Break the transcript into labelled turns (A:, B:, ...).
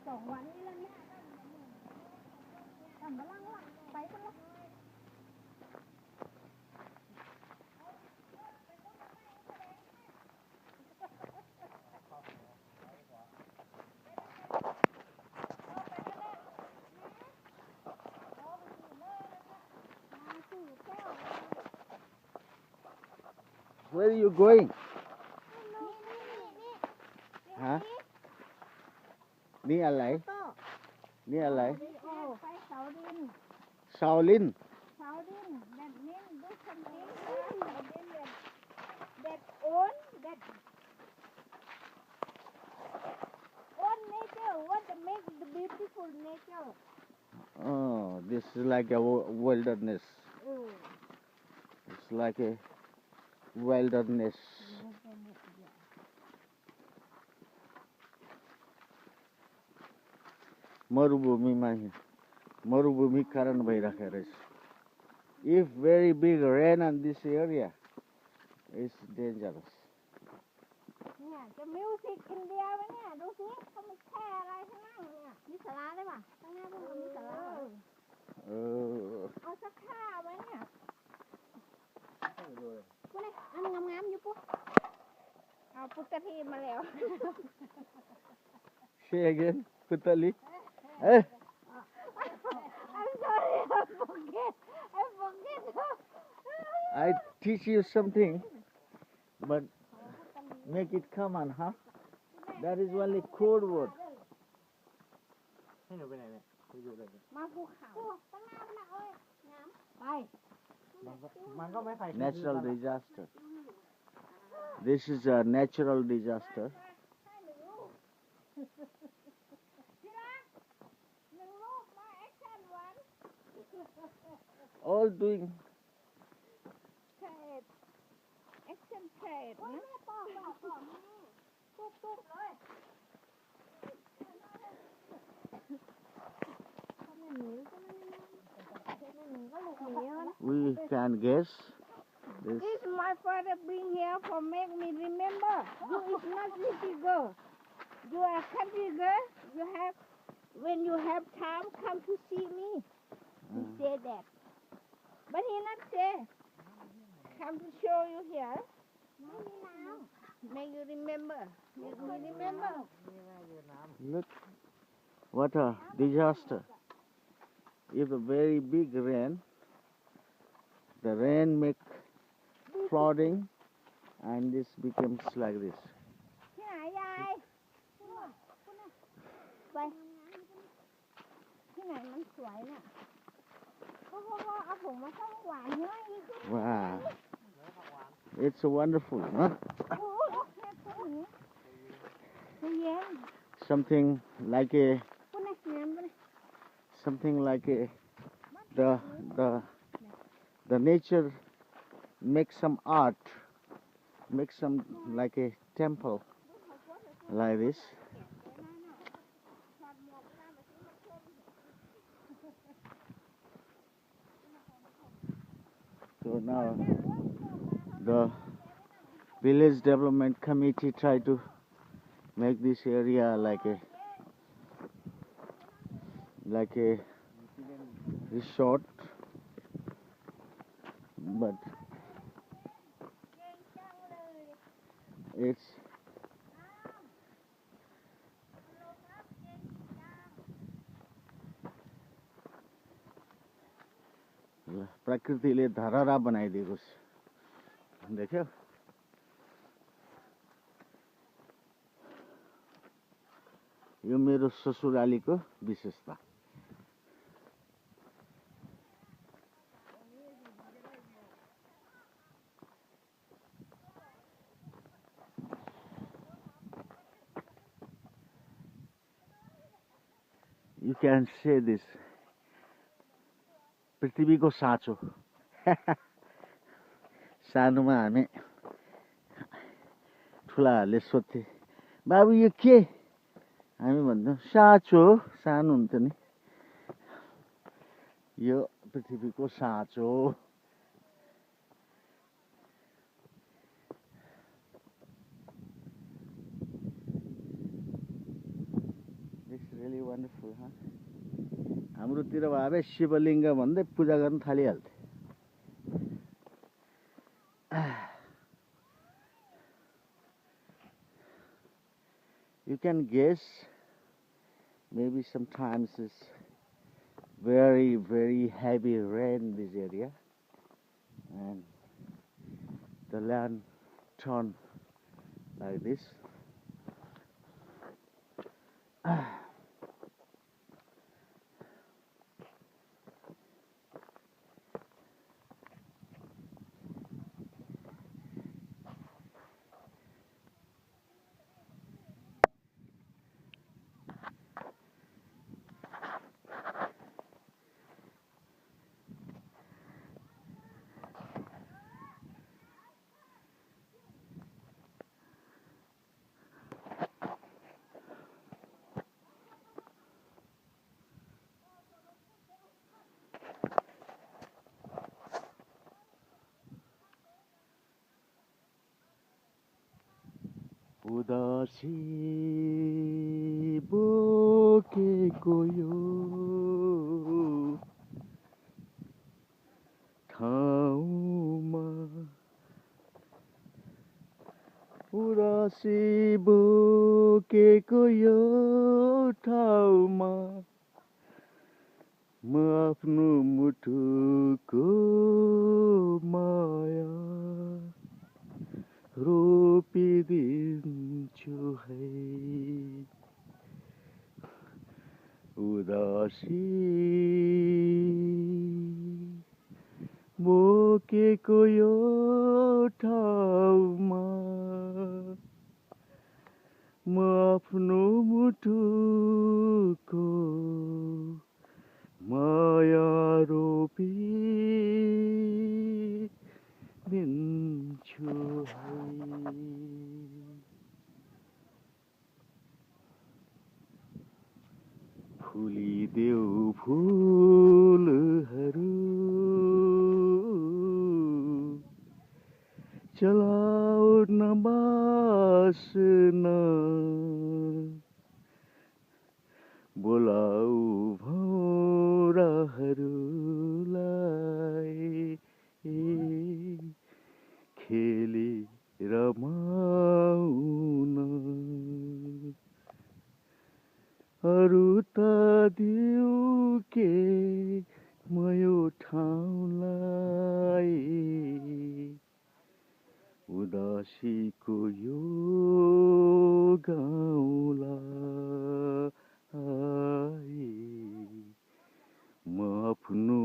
A: 2 วันนี้แล้วเนี่ยทำมาลังละไปกันละ
B: Where are you going? Hả? นี่อะไร นี่อะไร
A: ไปเสาดิน
B: ซาลิน
A: เสาดิน that mean do something that own nature what make the beautiful nature
B: Oh, this is like a wilderness. It's like a wilderness. मरुभूमि कारण भइराखेको रहेछ. If very big rain on this area, it's dangerous.
A: เนี่ยจะมิวสิกอินเดียวะเนี่ยดูสิเขามีแค่อะไรข้างล่างเนี่ยมีศาลาได้ป่ะข้างหน้าพวกเขามีศาลาเอาสักข้าไว้เนี่ยพวกนี้อันงามๆอยู่ปุ๊บเอาปุตตะพีมาแล้ว
B: Say again, Putali.
A: I'm sorry, I forget.
B: I teach you something, but make it common, huh? That is only code word.
C: ให้หนูไปไหนเนี่ยไปอยู่เลย
A: มาภูเขาตั้งหน้าไปเอ้ยน้ำไป
C: มันก็ไม่ใคร
B: Natural disaster. This is a natural disaster. All doing
A: trade action trade นะตุ๊กเลย
B: we can guess
A: This my father bring here for make me remember. You is not city girl. You are country girl. You have when you have time come to see me. He say that. But he not say. Come to show you here. Make you remember. Make me remember.
B: Look, what a disaster. If a very big rain, the rain make flooding and this becomes like this.
A: ที่ไหนยายไปที่ไหนมันสวยเนี่ยพ่อเอาผมมาต้มหวานเนื้ออีก
B: Wow, it's wonderful, huh?
A: โอ้โหแค่ต้นนี้เย็น
B: Something like a
A: ปุ่นนะน้ำปุ่นนะ
B: something like a the nature make some art, make some like a temple like this. So now the village development committee try to make this area like a resort, but it's प्रकृतिले धरहरा बनाइदिएको छ. देख्यौ? यो मेरो ससुरालीको विशेषता. You can say this. पृथ्वीको साँचो. सानोमा हामी ठुलाहरूले सोध्थे, बाबु यो के? हामी भन्छौँ साँचो. सानो हुन्छ नि. यो पृथ्वीको साँचो. This Really wonderful, huh? हाम्रोतिर भए शिवलिङ्ग भन्दै पूजा गर्न थालिहाल्थे. You can guess, maybe sometimes it's very, very heavy rain in this area, and the land turn like this. उदासी बोकेको यो ठाउँमा उदासी बोकेको यो ठाउँमा म आफ्नो मुटुको माया रोपिदिन्छु है उदासी बोकेको यो ठाउँमा म आफ्नो मुटुको माया रोपिदिन्छु है फुलिदेऊ फुलहरू चलाऊ न बाँच्न बोलाऊ भौराहरूलाई खेली रमाउन अरू त दिउ के म यो ठाउँलाई उदासीको यो गाउँलाई म आफ्नो